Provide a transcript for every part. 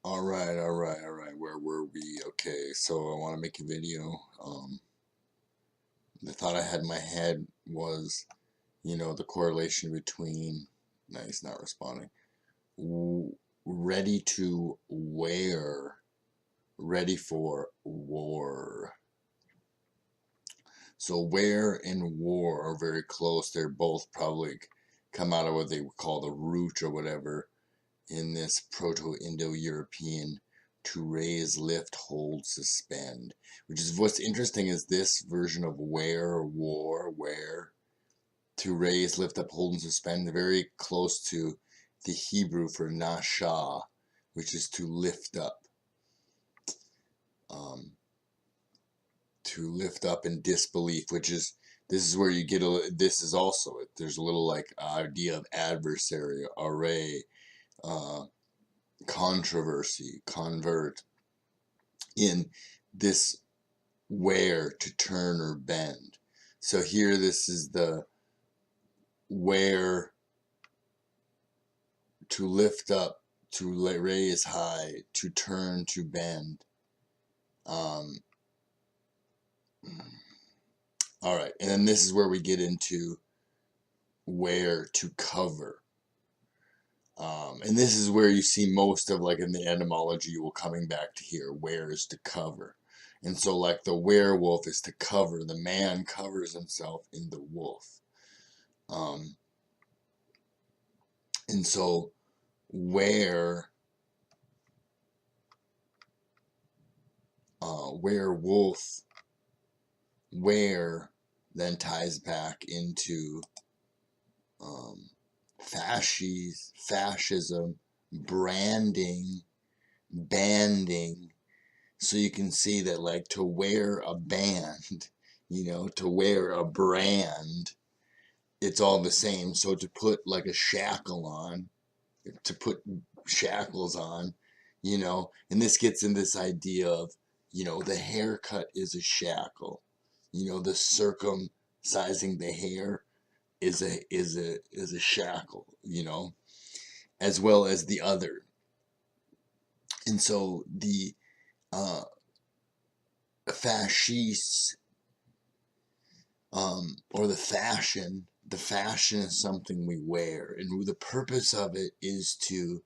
All right. Where were we? Okay, so I want to make a video. The thought I had in my head was, the correlation between. No, he's not responding. Ready to wear, ready for war. So wear and war are very close. They're both probably come out of what they call the root or whatever in this Proto-Indo-European to raise, lift, hold, suspend. Which is what's interesting is this version of wear or war, wear, to raise, lift up, hold, and suspend, very close to the Hebrew for nasha, which is to lift up. Um, to lift up in disbelief, which is, this is where you get this is also, there's a little like idea of adversary, array, uh, controversy, convert, in this where, to turn or bend. So here this is the where, to lift up, to raise high, to turn, to bend. Um, all right, and then this is where we get into where, to cover. And this is where you see most of, like in the etymology, you will coming back to here, where is to cover. And so like the werewolf is to cover, the man covers himself in the wolf. And so werewolf, where then ties back into fascism, branding, banding. So you can see that, like, to wear a band, to wear a brand, it's all the same. So to put like a shackle on, to put shackles on, and this gets in this idea of, the haircut is a shackle, the circumcising the hair is a shackle, as well as the other. And so the fascists, or the fashion is something we wear, and the purpose of it is to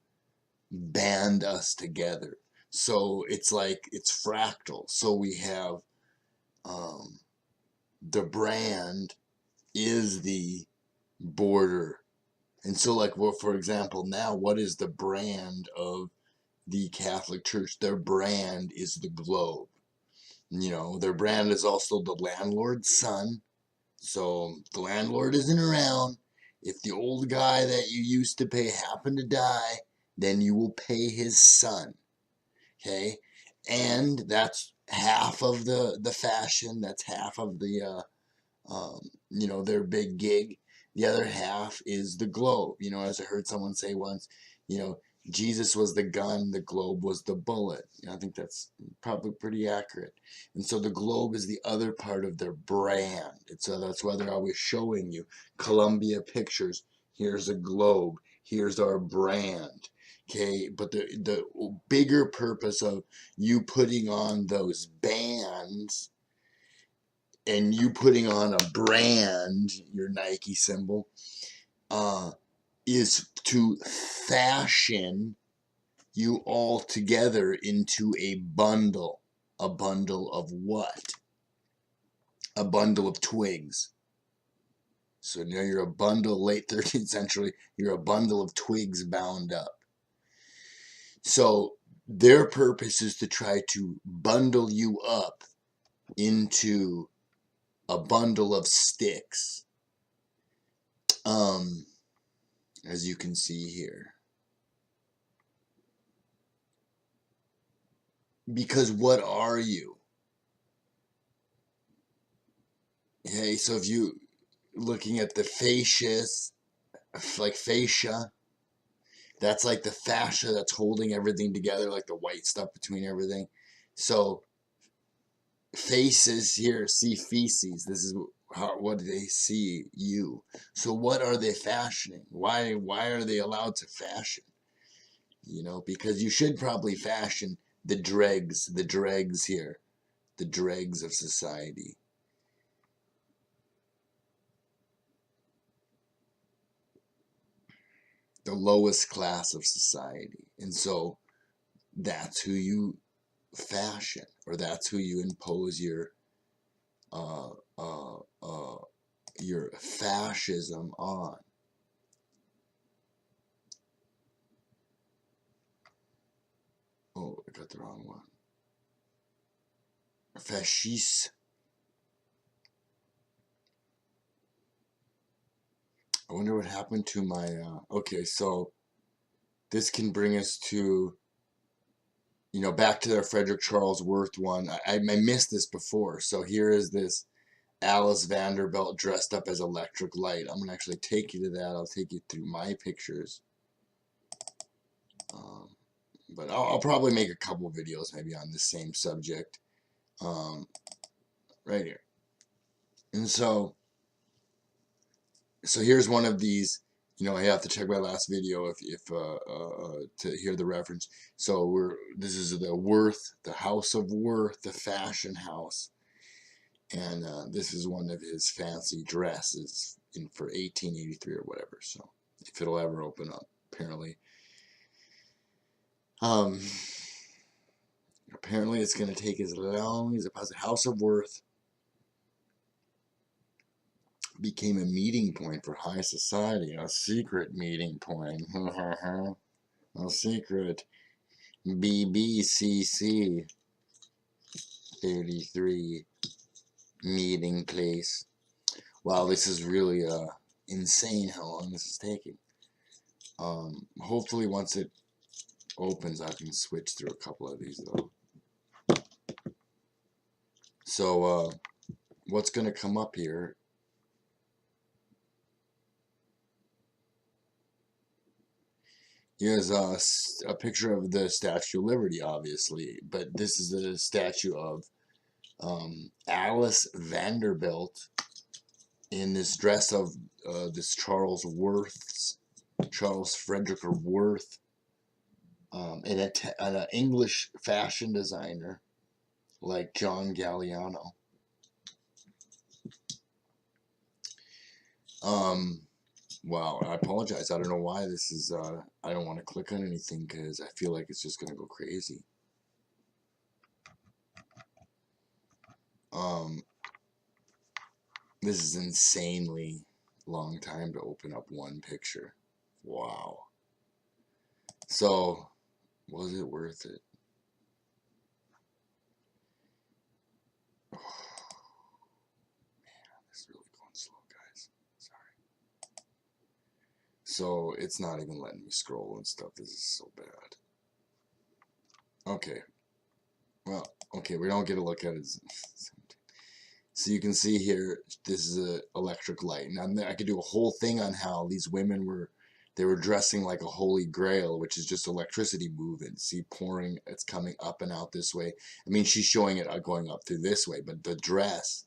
band us together. So it's like, it's fractal. So we have the brand is the border. And so, like, well, for example, now what is the brand of the Catholic Church? Their brand is the globe. Their brand is also the landlord's son. So the landlord isn't around. If the old guy that you used to pay happened to die, then you will pay his son. Okay? And that's half of the fashion. That's half of the, their big gig. The other half is the globe. As I heard someone say once, Jesus was the gun, the globe was the bullet. I think that's probably pretty accurate. And so the globe is the other part of their brand. And so that's why they're always showing you Columbia Pictures. Here's a globe. Here's our brand. Okay, but the bigger purpose of you putting on those bands and you putting on a brand, your Nike symbol, is to fashion you all together into a bundle. A bundle of what? A bundle of twigs. So now you're a bundle, late 13th century, you're a bundle of twigs bound up. So their purpose is to try to bundle you up into a bundle of sticks. As you can see here. Because what are you? Okay, so if you looking at the fascias, like fascia, that's like the fascia that's holding everything together, like the white stuff between everything. So faces here see feces. This is what they see you. So what are they fashioning? Why are they allowed to fashion? you know, because you should probably fashion the dregs here, the dregs of society. The lowest class of society. And so that's who you fashion, or that's who you impose uh, uh, uh, your fascism on. Oh, I got the wrong one. Fasciste. I wonder what happened to my. Okay, so this can bring us to, you know, back to the Frederick Charles Worth one. I missed this before. So here is this Alice Vanderbilt dressed up as Electric Light. I'm gonna actually take you to that. I'll take you through my pictures. But I'll probably make a couple videos maybe on the same subject. Right here. And so here's one of these. You know, I have to check my last video if to hear the reference. So this is the Worth, the House of Worth, the fashion house, and this is one of his fancy dresses for 1883 or whatever. So if it'll ever open up, apparently. Apparently it's going to take as long as it possibly. House of Worth became a meeting point for high society, a secret meeting point. A secret BBCC 33 meeting place. Wow, this is really insane how long this is taking. Hopefully once it opens I can switch through a couple of these though. So what's going to come up here? Here's a picture of the Statue of Liberty, obviously, but this is a statue of Alice Vanderbilt in this dress of this Charles Frederick Worth, and an English fashion designer like John Galliano. Wow, I apologize. I don't know why this is, I don't want to click on anything because I feel like it's just going to go crazy. This is insanely long time to open up one picture. Wow. So, was it worth it? Oh, man, this is really going slow, guys. Sorry. So, it's not even letting me scroll and stuff. This is so bad. Okay. Well, okay, we don't get a look at it. So you can see here, this is an Electric Light. Now I could do a whole thing on how these women were dressing like a holy grail, which is just electricity moving. See, pouring, it's coming up and out this way. I mean, she's showing it going up through this way, but the dress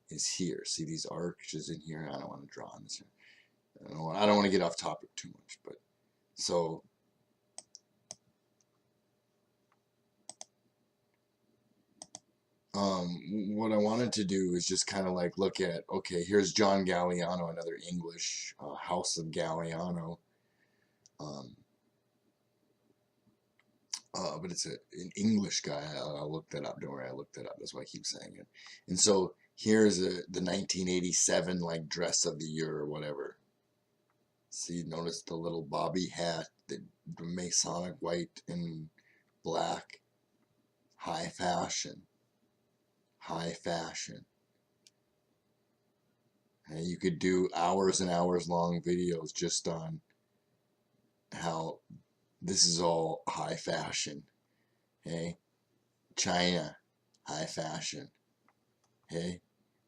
is here. See these arches in here? I don't want to draw on this here. I don't want to get off topic too much, but so what I wanted to do is just kind of like look at, okay, here's John Galliano, another English House of Galliano. But it's an English guy. I'll look that up. Don't worry, I looked that up. That's why I keep saying it. And so here's the 1987 like dress of the year or whatever. See, notice the little bobby hat, the Masonic white and black. High fashion. High fashion. And you could do hours and hours long videos just on how this is all high fashion. Hey, China, high fashion. Hey,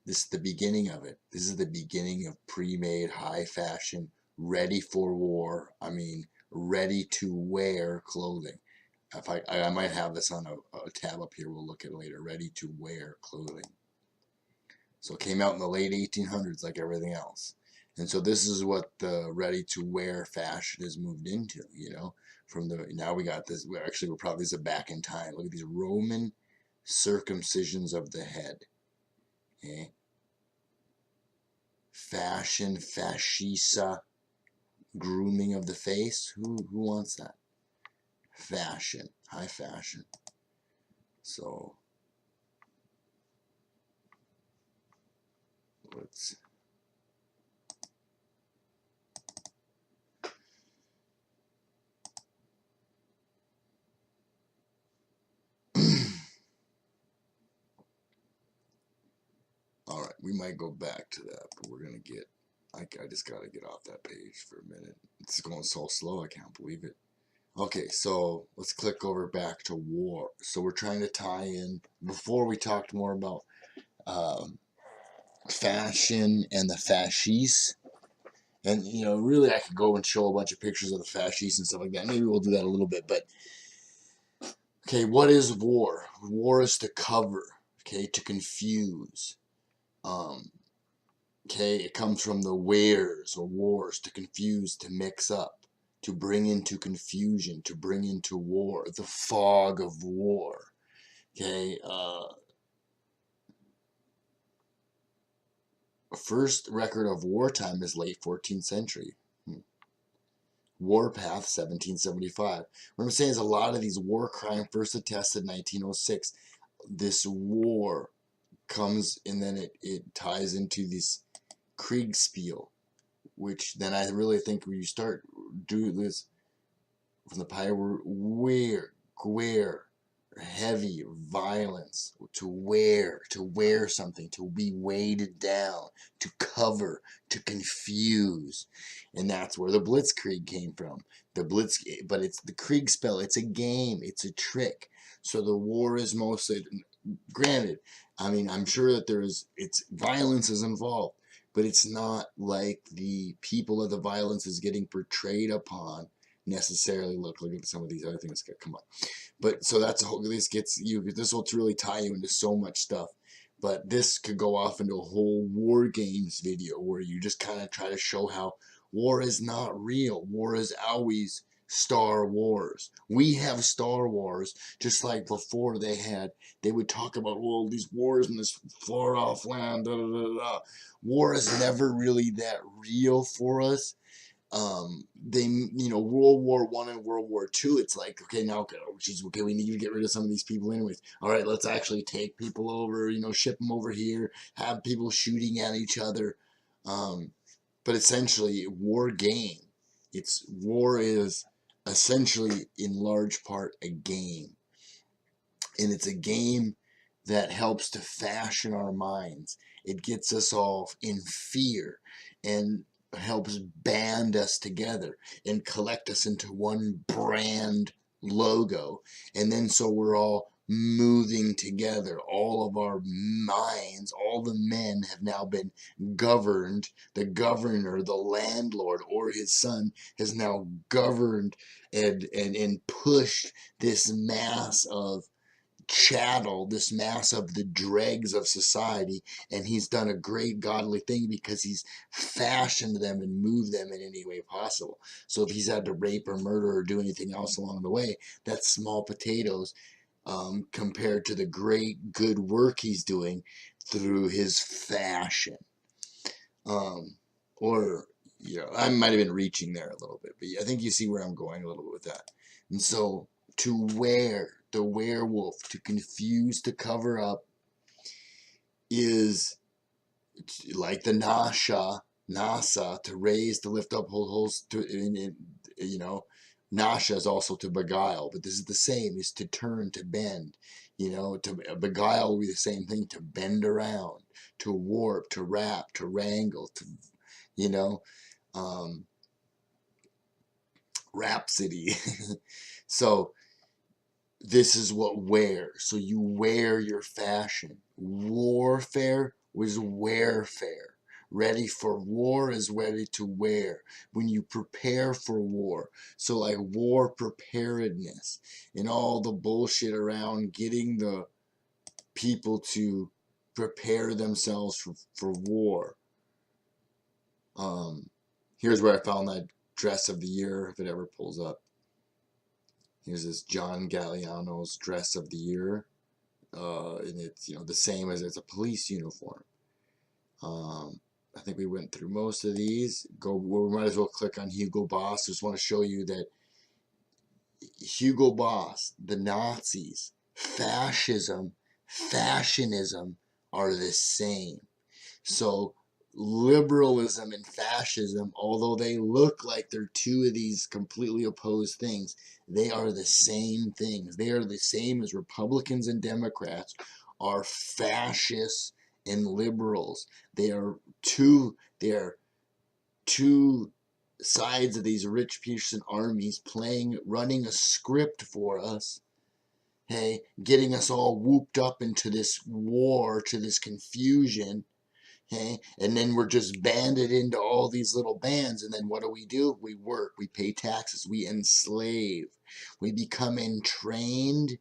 this is the beginning of it. This is the beginning of pre-made high fashion, ready for war. I mean, ready to wear clothing. If I might have this on a tab up here. We'll look at it later. Ready to wear clothing. So it came out in the late 1800s like everything else. And so this is what the ready-to-wear fashion has moved into, you know. from the, now we got this, we're probably, this is back in time. Look at these Roman circumcisions of the head. Okay. Fashion, fascisa, grooming of the face. Who wants that? Fashion, high fashion. So let's all right, we might go back to that, but we're gonna get, I just gotta get off that page for a minute. It's going so slow, I can't believe it. Okay, so let's click over back to war. So we're trying to tie in, before we talked more about fashion and the fascistes. And, you know, really I could go and show a bunch of pictures of the fascistes and stuff like that. Maybe we'll do that a little bit. But, okay, what is war? War is to cover, okay, to confuse. Okay, it comes from the wares or wars, to confuse, to mix up, to bring into confusion, to bring into war, the fog of war. Okay, first record of wartime is late 14th century. Warpath 1775. What I'm saying is a lot of these war crimes first attested 1906. This war comes and then it ties into this Kriegspiel, which then I really think when you start do this from the pie where, heavy violence, to wear something, to be weighted down, to cover, to confuse. And that's where the Blitzkrieg came from. The Blitz, but it's the Kriegspell. It's a game. It's a trick. So the war is mostly, granted, I mean, I'm sure that it's violence is involved, but it's not like the people of the violence is getting portrayed upon necessarily. Look at some of these other things that come up. But so that's a whole, this gets you, this will really tie you into so much stuff. But this could go off into a whole war games video where you just kind of try to show how war is not real. War is always Star Wars. We have Star Wars, just like before they would talk about, well, these wars in this far off land, da, da, da, da. War is never really that real for us. They, you know, World War One and World War Two, it's like, okay, now, geez, okay, we need to get rid of some of these people anyways. All right, let's actually take people over, you know, ship them over here, have people shooting at each other. But essentially, war game. War is essentially, in large part, a game. And it's a game that helps to fashion our minds. It gets us all in fear and helps band us together and collect us into one brand logo. And then so we're all moving together. All of our minds, all the men have now been governed. The governor, the landlord, or his son has now governed and pushed this mass of chattel, this mass of the dregs of society, and he's done a great godly thing because he's fashioned them and moved them in any way possible. So if he's had to rape or murder or do anything else along the way, that's small potatoes compared to the great good work he's doing through his fashion. Or, you know, I might have been reaching there a little bit, but I think you see where I'm going a little bit with that. And so to wear, the werewolf, to confuse, to cover up, is like the Nasa, to raise, to lift up, hold, you know, Nasha is also to beguile, but this is the same, is to turn, to bend, you know, to beguile will be the same thing, to bend around, to warp, to wrap, to wrangle, to, you know, Rhapsody. So this is what wear. So you wear your fashion. Warfare was wearfare. Ready for war is ready to wear. When you prepare for war. So like war preparedness and all the bullshit around getting the people to prepare themselves for war. Here's where I found that dress of the year, if it ever pulls up. Here's this John Galliano's dress of the year. And it's, you know, the same as it's a police uniform. I think we went through most of these. We might as well click on Hugo Boss. Just want to show you that Hugo Boss, the Nazis, fascism, fashionism are the same. So liberalism and fascism, although they look like they're two of these completely opposed things, they are the same things. They are the same as Republicans and Democrats are fascists and liberals. They are two sides of these rich Peterson armies running a script for us. Hey, getting us all whooped up into this war, to this confusion. Okay, and then we're just banded into all these little bands, and then what do? We work, we pay taxes, we enslave, we become entrained.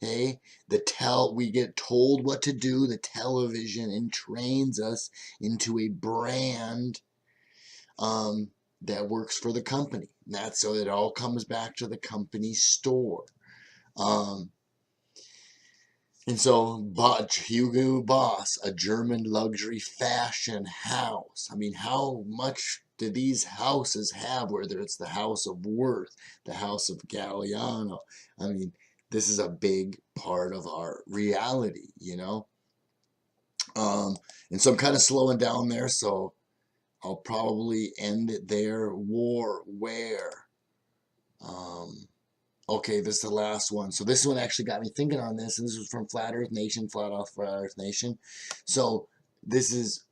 Okay, we get told what to do. The television entrains us into a brand that works for the company. That's so it all comes back to the company store. And so, Hugo Boss, a German luxury fashion house. I mean, how much do these houses have, whether it's the House of Worth, the House of Galliano? I mean, this is a big part of our reality, you know? And so I'm kind of slowing down there, so I'll probably end it there. War, where? Okay, this is the last one. So this one actually got me thinking on this. And this was from Flat Earth Nation, Flat Earth Nation. So this is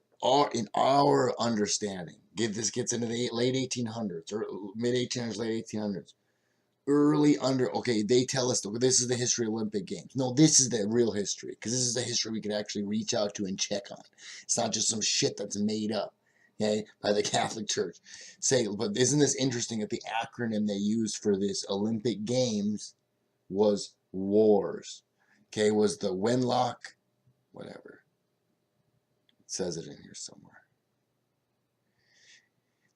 in our understanding. This gets into the late 1800s or mid 1800s, late 1800s. Okay, they tell us this is the history of Olympic Games. No, this is the real history, because this is the history we can actually reach out to and check on. It's not just some shit that's made up, okay, by the Catholic Church. But isn't this interesting that the acronym they used for this Olympic Games was WARS? Okay, was the Wenlock, whatever. It says it in here somewhere.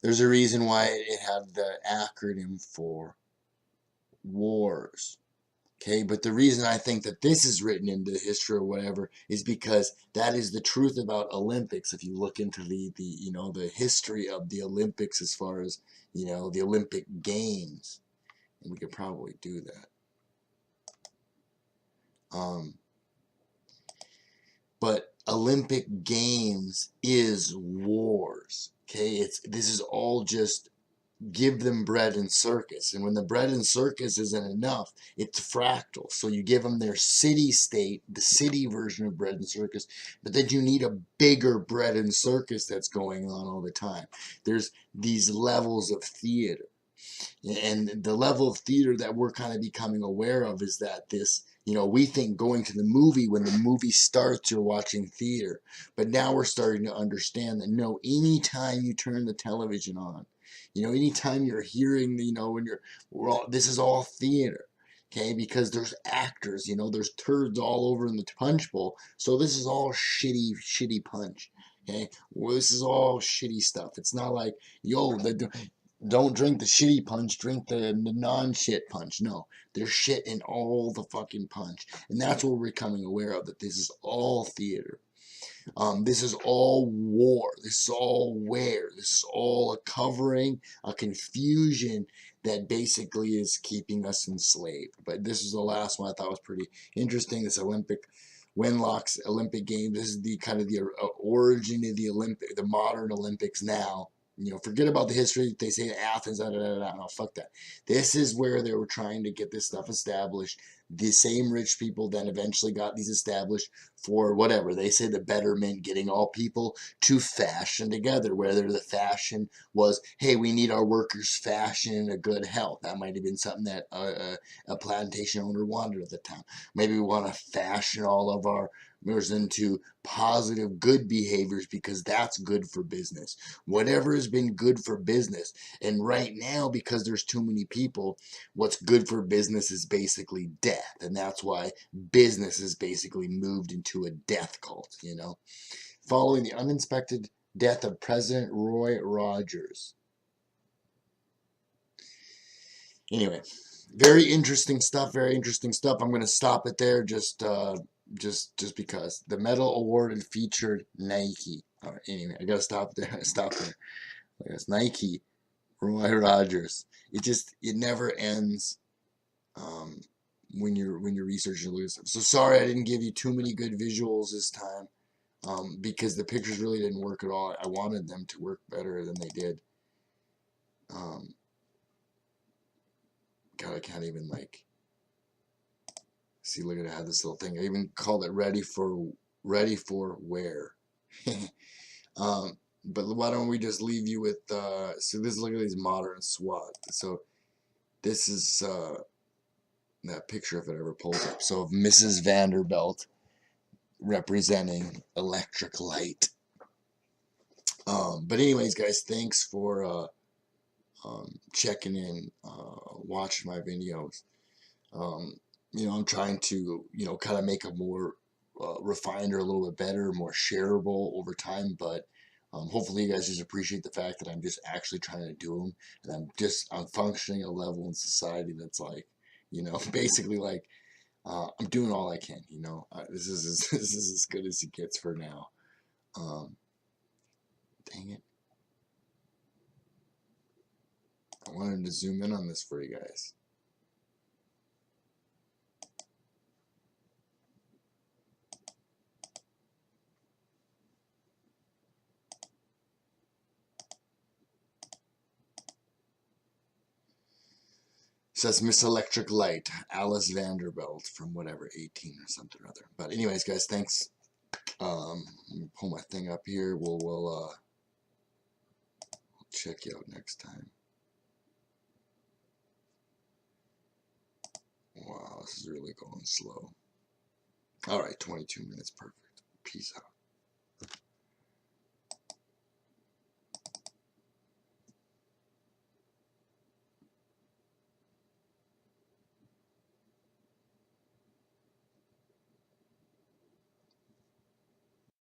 There's a reason why it had the acronym for WARS. Okay, but the reason I think that this is written into history or whatever is because that is the truth about Olympics. If you look into the history of the Olympics as far as, the Olympic Games, and we could probably do that. But Olympic Games is wars. Okay, this is all just give them bread and circus. And when the bread and circus isn't enough, it's fractal. So you give them their city state, the city version of bread and circus, but then you need a bigger bread and circus that's going on all the time. There's these levels of theater. And the level of theater that we're kind of becoming aware of is that we think going to the movie, when the movie starts, you're watching theater. But now we're starting to understand that no, anytime you turn the television on, anytime you're hearing, this is all theater. Okay, because there's actors, there's turds all over in the punch bowl. So this is all shitty punch. Okay, well, this is all shitty stuff. It's not like, don't drink the shitty punch, drink the non-shit punch. No, there's shit in all the fucking punch. And that's what we're becoming aware of, that this is all theater. This is all war. This is all wear. This is all a covering, a confusion that basically is keeping us enslaved. But this is the last one I thought was pretty interesting. This Wenlock's Olympic Games. This is the kind of the origin of the modern Olympics now. Forget about the history. They say Athens, no, fuck that. This is where they were trying to get this stuff established. The same rich people then eventually got these established for whatever. They say the betterment, getting all people to fashion together, whether the fashion was, hey, we need our workers' fashion in a good health. That might have been something that a plantation owner wanted at the time. Maybe we want to fashion all of our members into positive, good behaviors because that's good for business. Whatever has been good for business. And right now, because there's too many people, what's good for business is basically death. And that's why business is basically moved into a death cult, Following the unexpected death of President Roy Rogers. Anyway, Very interesting stuff. Very interesting stuff. I'm gonna stop it there. Just because the medal awarded featured Nike. All right, anyway, I gotta stop there. Stop there. It's Nike, Roy Rogers. It never ends. Um, when you're researching Lewis. So sorry I didn't give you too many good visuals this time. Because the pictures really didn't work at all. I wanted them to work better than they did. Um, God, I can't even like see. Look at it, I have this little thing. I even called it ready for wear. But why don't we just leave you with so this, look at these modern SWAT. So this is that picture if it ever pulls up. So of Mrs. Vanderbilt representing electric light. But anyways, guys, thanks for checking in, watching my videos. Um, I'm trying to, kind of make them more refined or a little bit better, more shareable over time. But hopefully, you guys just appreciate the fact that I'm just actually trying to do them, and I'm functioning at a level in society that's like, basically like I'm doing all I can. This is this is as good as it gets for now. Um, Dang it. I wanted to zoom in on this for you guys. It says Miss Electric Light, Alice Vanderbilt from whatever, 18 or something or other. But anyways, guys, thanks. Let me pull my thing up here. We'll check you out next time. Wow, this is really going slow. All right, 22 minutes, perfect. Peace out.